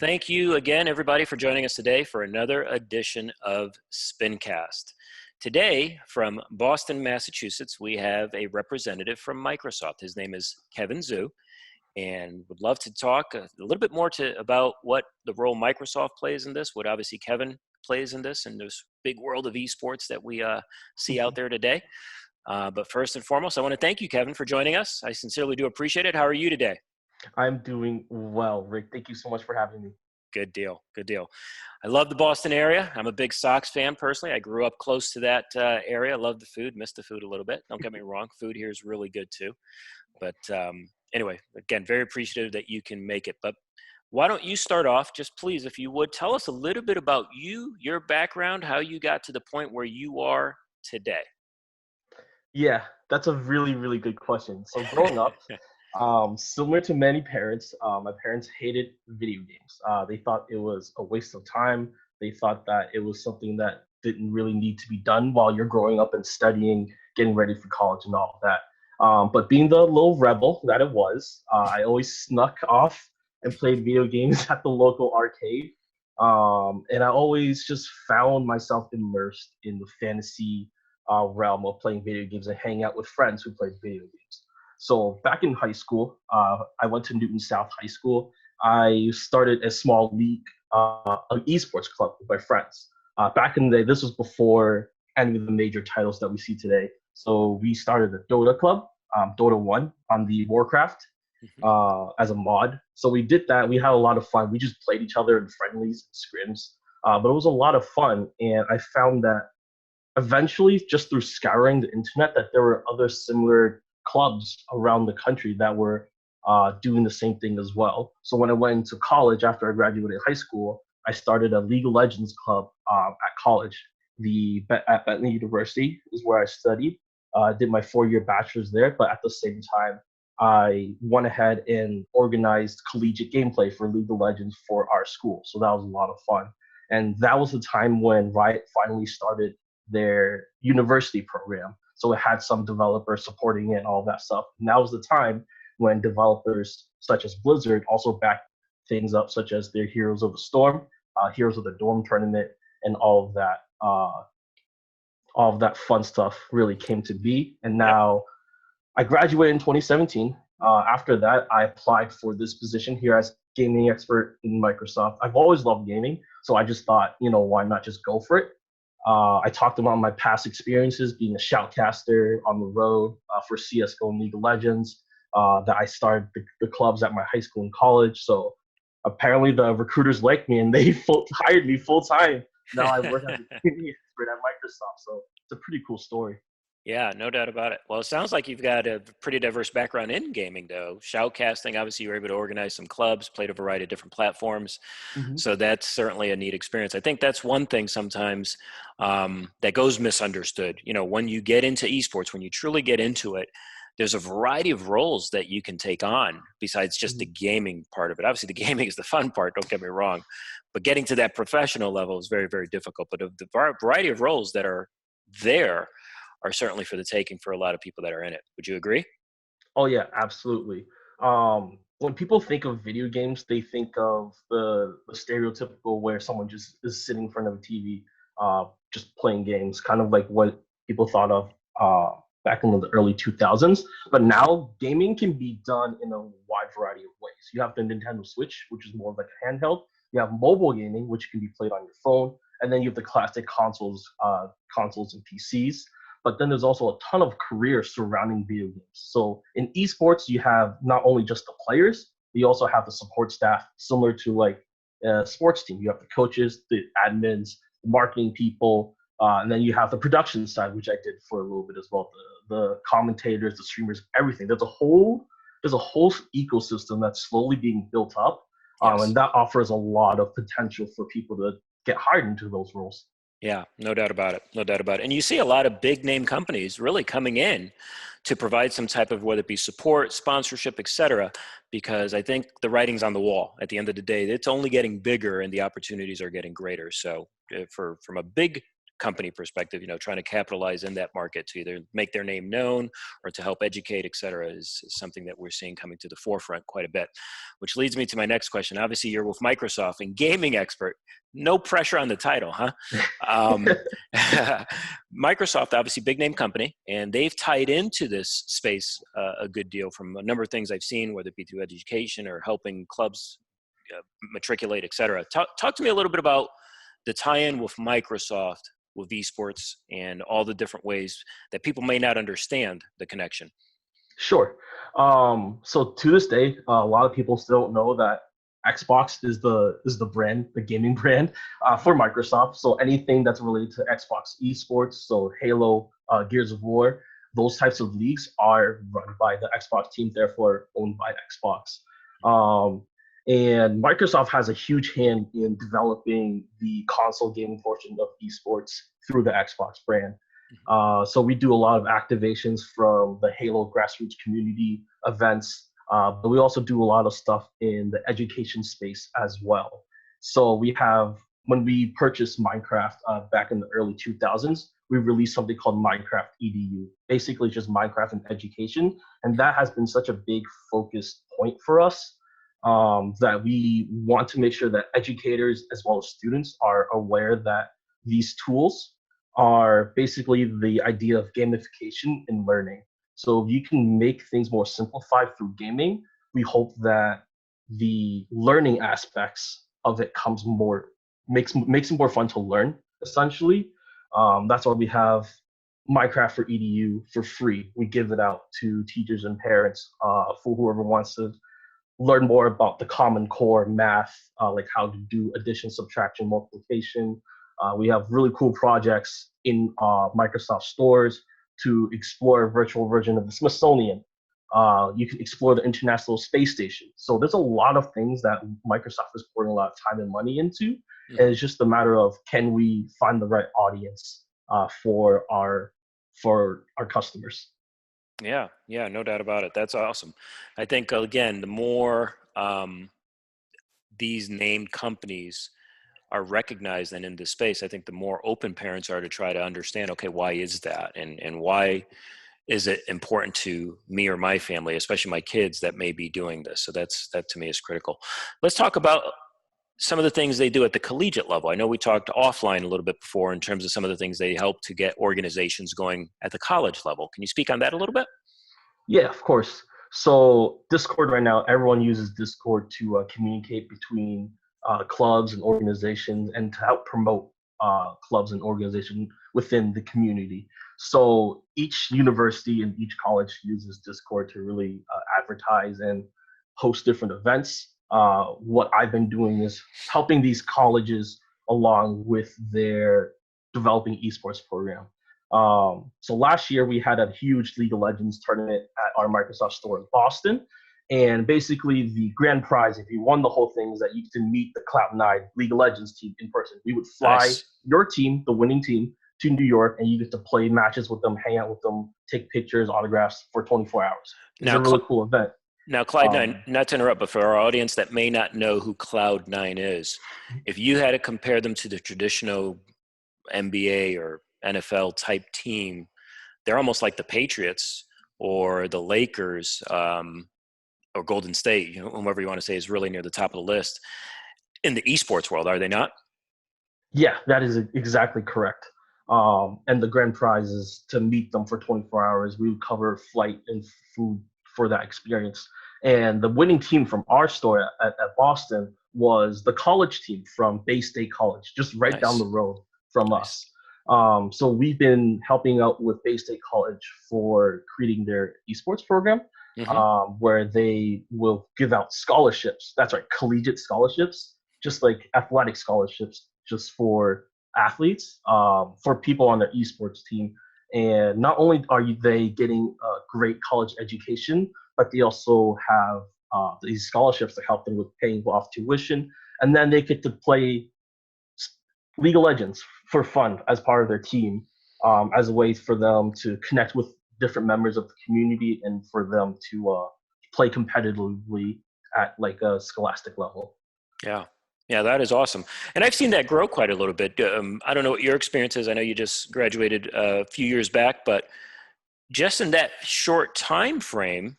Thank you again, everybody, for joining us today for another edition of SPINCast. Today, from Boston, Massachusetts, we have a representative from Microsoft. His name is Kevin Zhu, and would love to talk a little bit more about what the role Microsoft plays in this, what obviously Kevin plays in this, and this big world of esports that we see out there today. But first and foremost, I want to thank you, Kevin, for joining us. I sincerely do appreciate it. How are you today? I'm doing well, Rick. Thank you so much for having me. Good deal. Good deal. I love the Boston area. I'm a big Sox fan personally. I grew up close to that area. I love the food, miss the food a little bit. Don't get me wrong. Food here is really good too. But anyway, again, very appreciative that you can make it. But why don't you start off, just please, if you would, tell us a little bit about you, your background, how you got to the point where you are today. Yeah, that's a really, really good question. So growing up, similar to many parents, my parents hated video games. They thought it was a waste of time. They thought that it was something that didn't really need to be done while you're growing up and studying, getting ready for college and all of that. But being the little rebel that it was, I always snuck off and played video games at the local arcade. And I always just found myself immersed in the fantasy realm of playing video games and hanging out with friends who played video games. So back in high school, I went to Newton South High School. I started a small league, an esports club with my friends. Back in the day, this was before any of the major titles that we see today. So we started a Dota club, Dota 1 on the Warcraft as a mod. So we did that. We had a lot of fun. We just played each other in friendlies and scrims. But it was a lot of fun. And I found that eventually, just through scouring the internet, that there were other similar clubs around the country that were doing the same thing as well. So when I went into college after I graduated high school, I started a League of Legends club at college. At Bentley University is where I studied. I did my 4-year bachelor's there, but at the same time, I went ahead and organized collegiate gameplay for League of Legends for our school. So that was a lot of fun. And that was the time when Riot finally started their university program. So it had some developers supporting it and all that stuff. And that was the time when developers such as Blizzard also backed things up, such as their Heroes of the Storm, Heroes of the Dorm tournament, and all of that fun stuff really came to be. And now I graduated in 2017. After that, I applied for this position here as gaming expert in Microsoft. I've always loved gaming, so I just thought, why not just go for it? I talked about my past experiences being a shoutcaster on the road for CSGO and League of Legends, that I started the clubs at my high school and college. So apparently the recruiters liked me and they hired me full time. Now I work as a community expert at Microsoft. So it's a pretty cool story. Yeah, no doubt about it. Well, it sounds like you've got a pretty diverse background in gaming, though. Shoutcasting, obviously, you were able to organize some clubs, played a variety of different platforms. Mm-hmm. So that's certainly a neat experience. I think that's one thing sometimes that goes misunderstood. When you get into esports, when you truly get into it, there's a variety of roles that you can take on besides just the gaming part of it. Obviously, the gaming is the fun part, don't get me wrong. But getting to that professional level is very, very difficult. But the variety of roles that are there are certainly for the taking for a lot of people that are in it. Would you agree? Oh yeah, absolutely. When people think of video games, they think of the stereotypical where someone just is sitting in front of a TV, just playing games, kind of like what people thought of back in the early 2000s. But now gaming can be done in a wide variety of ways. You have the Nintendo Switch, which is more like a handheld. You have mobile gaming, which can be played on your phone, and then you have the classic consoles and PCs. But then there's also a ton of careers surrounding video games. So in esports, you have not only just the players, you also have the support staff, similar to like a sports team. You have the coaches, the admins, the marketing people, and then you have the production side, which I did for a little bit as well. The commentators, the streamers, everything. There's a whole ecosystem that's slowly being built up, and that offers a lot of potential for people to get hired into those roles. Yeah, no doubt about it. No doubt about it. And you see a lot of big name companies really coming in to provide some type of, whether it be support, sponsorship, et cetera, because I think the writing's on the wall. At the end of the day, it's only getting bigger and the opportunities are getting greater. So from a big company perspective, trying to capitalize in that market to either make their name known or to help educate, et cetera, is something that we're seeing coming to the forefront quite a bit. Which leads me to my next question. Obviously, you're with Microsoft and gaming expert. No pressure on the title, huh? Microsoft, obviously, big name company, and they've tied into this space a good deal from a number of things I've seen, whether it be through education or helping clubs matriculate, et cetera. Talk to me a little bit about the tie-in with Microsoft, with esports, and all the different ways that people may not understand the connection. Sure. So to this day, a lot of people still don't know that Xbox is the brand, the gaming brand for Microsoft. So anything that's related to Xbox esports, so Halo, Gears of War, those types of leagues are run by the Xbox team, therefore owned by Xbox. And Microsoft has a huge hand in developing the console gaming portion of esports through the Xbox brand. So we do a lot of activations from the Halo grassroots community events, but we also do a lot of stuff in the education space as well. So we have, when we purchased Minecraft back in the early 2000s, we released something called Minecraft EDU, basically just Minecraft and education. And that has been such a big focus point for us that we want to make sure that educators as well as students are aware that these tools are basically the idea of gamification in learning. So if you can make things more simplified through gaming, we hope that the learning aspects of it makes it more fun to learn, essentially. That's why we have Minecraft for EDU for free. We give it out to teachers and parents for whoever wants to learn more about the Common Core math, like how to do addition, subtraction, multiplication. We have really cool projects in Microsoft stores to explore a virtual version of the Smithsonian. You can explore the International Space Station. So there's a lot of things that Microsoft is pouring a lot of time and money into. And it's just a matter of, can we find the right audience for our customers? Yeah, no doubt about it. That's awesome. I think, again, the more these named companies are recognized and in this space, I think the more open parents are to try to understand, okay, why is that? And why is it important to me or my family, especially my kids that may be doing this? So that to me is critical. Let's talk about some of the things they do at the collegiate level. I know we talked offline a little bit before in terms of some of the things they help to get organizations going at the college level. Can you speak on that a little bit? Yeah, of course. So Discord right now, everyone uses Discord to communicate between clubs and organizations and to help promote clubs and organizations within the community. So each university and each college uses Discord to really advertise and host different events. What I've been doing is helping these colleges along with their developing esports program. So last year we had a huge League of Legends tournament at our Microsoft store in Boston. And basically the grand prize, if you won the whole thing, is that you get to meet the Cloud9 League of Legends team in person. We would fly Nice. your team, the winning team, to New York, and you get to play matches with them, hang out with them, take pictures, autographs for 24 hours. It's Now, a really cool event. Now, Cloud9, not to interrupt, but for our audience that may not know who Cloud9 is, if you had to compare them to the traditional NBA or NFL type team, they're almost like the Patriots or the Lakers or Golden State, whomever you want to say is really near the top of the list in the esports world, are they not? Yeah, that is exactly correct. And the grand prize is to meet them for 24 hours. We would cover flight and food for that experience. And the winning team from our store at Boston was the college team from Bay State College, just right down Nice. the road from Nice. us. So we've been helping out with Bay State College for creating their esports program, Mm-hmm. where they will give out scholarships. That's right, collegiate scholarships, just like athletic scholarships, just for athletes, for people on their esports team. And not only are they getting a great college education, but they also have these scholarships to help them with paying off tuition. And then they get to play League of Legends for fun as part of their team, as a way for them to connect with different members of the community and for them to play competitively at like a scholastic level. Yeah. Yeah, that is awesome. And I've seen that grow quite a little bit. I don't know what your experience is. I know you just graduated a few years back, but just in that short time frame,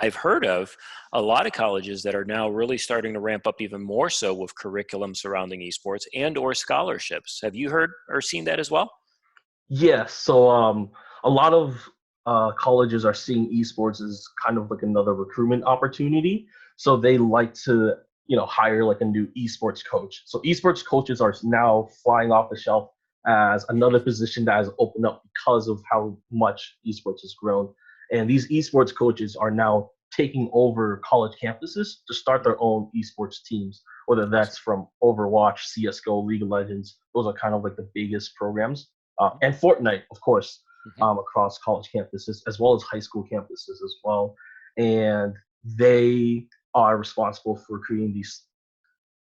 I've heard of a lot of colleges that are now really starting to ramp up even more so with curriculum surrounding esports and or scholarships. Have you heard or seen that as well? Yeah, so a lot of colleges are seeing esports as kind of like another recruitment opportunity. So they like to, hire like a new esports coach. So esports coaches are now flying off the shelf as another position that has opened up because of how much esports has grown. And these esports coaches are now taking over college campuses to start their own esports teams, whether Awesome. that's from Overwatch, CSGO, League of Legends. Those are kind of like the biggest programs and Fortnite, of course, Hmm. across college campuses as well as high school campuses as well. And they are responsible for creating these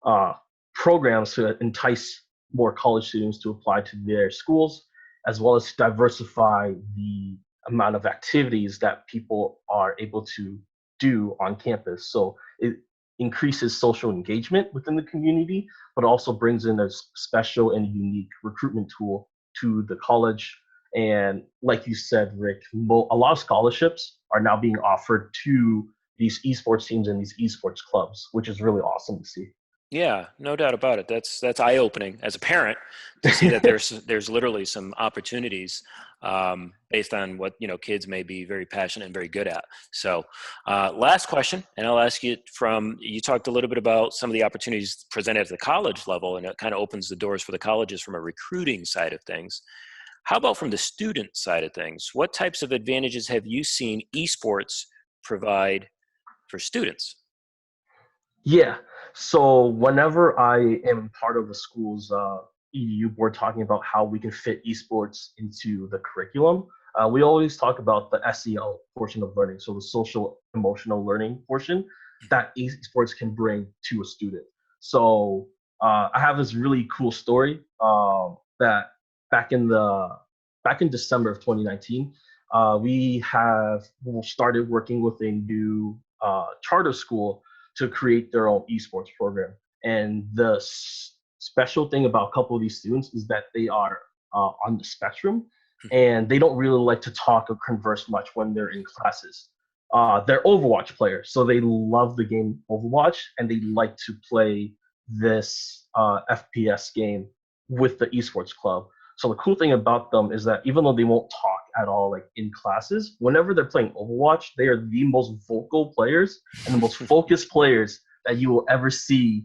uh, programs to entice more college students to apply to their schools, as well as diversify the amount of activities that people are able to do on campus. So it increases social engagement within the community, but also brings in a special and unique recruitment tool to the college. And like you said, Rick, a lot of scholarships are now being offered to these esports teams and these esports clubs, which is really awesome to see. Yeah, no doubt about it. That's eye opening as a parent to see that there's literally some opportunities based on what kids may be very passionate and very good at. So, last question, and I'll ask you from you talked a little bit about some of the opportunities presented at the college level, and it kind of opens the doors for the colleges from a recruiting side of things. How about from the student side of things? What types of advantages have you seen esports provide for students? Yeah. So whenever I am part of a school's EDU board talking about how we can fit esports into the curriculum, we always talk about the SEL portion of learning, so the social emotional learning portion that esports can bring to a student. So I have this really cool story that back in the back in December of 2019, we have started working with a new charter school to create their own esports program. And the special thing about a couple of these students is that they are on the spectrum and they don't really like to talk or converse much when they're in classes. They're Overwatch players, so they love the game Overwatch and they like to play this FPS game with the esports club. So the cool thing about them is that even though they won't talk at all like in classes, whenever they're playing Overwatch, they are the most vocal players and the most focused players that you will ever see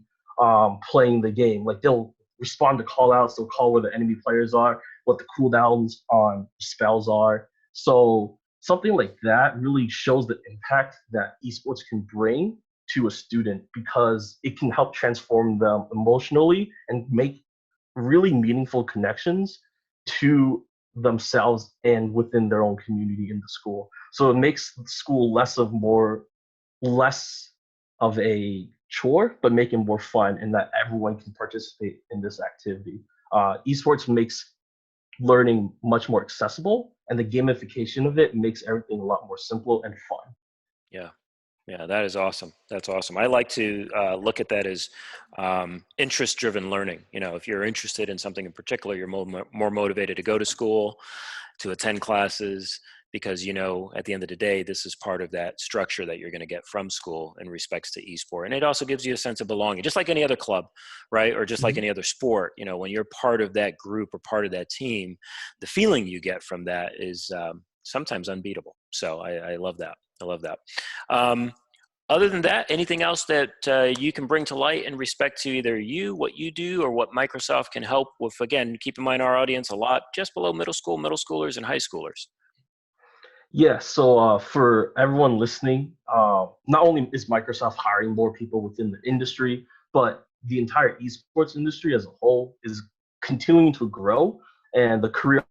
playing the game. Like they'll respond to call outs, they'll call where the enemy players are, what the cooldowns on spells are. So something like that really shows the impact that esports can bring to a student because it can help transform them emotionally and make really meaningful connections to themselves and within their own community in the school. So it makes school less of a chore, but make it more fun and that everyone can participate in this activity. Esports makes learning much more accessible, and the gamification of it makes everything a lot more simple and fun. Yeah. Yeah, that is awesome. That's awesome. I like to look at that as interest-driven learning. If you're interested in something in particular, you're more motivated to go to school, to attend classes, because at the end of the day, this is part of that structure that you're going to get from school in respects to esport, and it also gives you a sense of belonging, just like any other club, right? Or just like Mhm. any other sport. When you're part of that group or part of that team, the feeling you get from that is sometimes unbeatable. So I love that. I love that. Um, Other than that, anything else that you can bring to light in respect to either what you do, or what Microsoft can help with? Again, keep in mind our audience a lot just below middle schoolers, and high schoolers. Yeah, so for everyone listening, not only is Microsoft hiring more people within the industry, but the entire esports industry as a whole is continuing to grow, and the career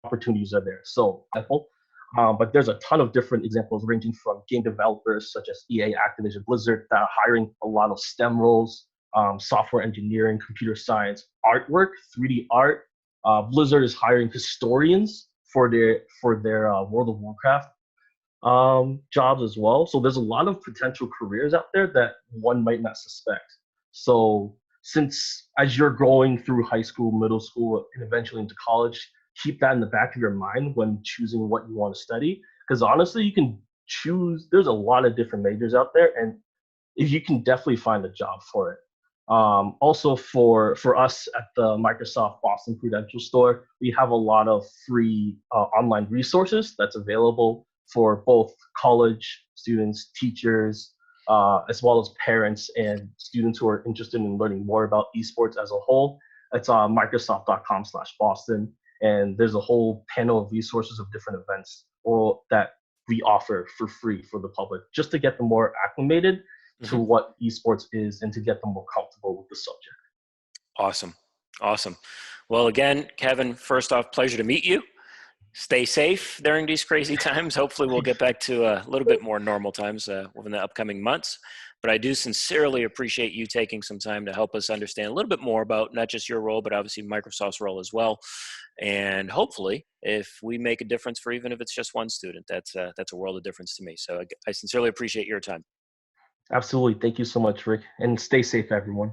opportunities are there. So, example, but there's a ton of different examples ranging from game developers such as EA, Activision, Blizzard that are hiring a lot of STEM roles, software engineering, computer science, artwork, 3D art. Blizzard is hiring historians for their World of Warcraft. jobs as well. So there's a lot of potential careers out there that one might not suspect. So since as you're going through high school, middle school, and eventually into college, keep that in the back of your mind when choosing what you want to study. Because honestly, you can choose. There's a lot of different majors out there, and you can definitely find a job for it. Also, for us at the Microsoft Boston Prudential Store, we have a lot of free online resources that's available for both college students, teachers, as well as parents and students who are interested in learning more about esports as a whole. It's Microsoft.com/Boston, and there's a whole panel of resources of different events or that we offer for free for the public, just to get them more acclimated to Hmm. what esports is and to get them more comfortable with the subject. Awesome. Awesome. Well, again, Kevin, first off, pleasure to meet you. Stay safe during these crazy times. Hopefully, we'll get back to a little bit more normal times within the upcoming months. But I do sincerely appreciate you taking some time to help us understand a little bit more about not just your role, but obviously Microsoft's role as well. And hopefully, if we make a difference for even if it's just one student, that's a world of difference to me. So I sincerely appreciate your time. Absolutely. Thank you so much, Rick. And stay safe, everyone.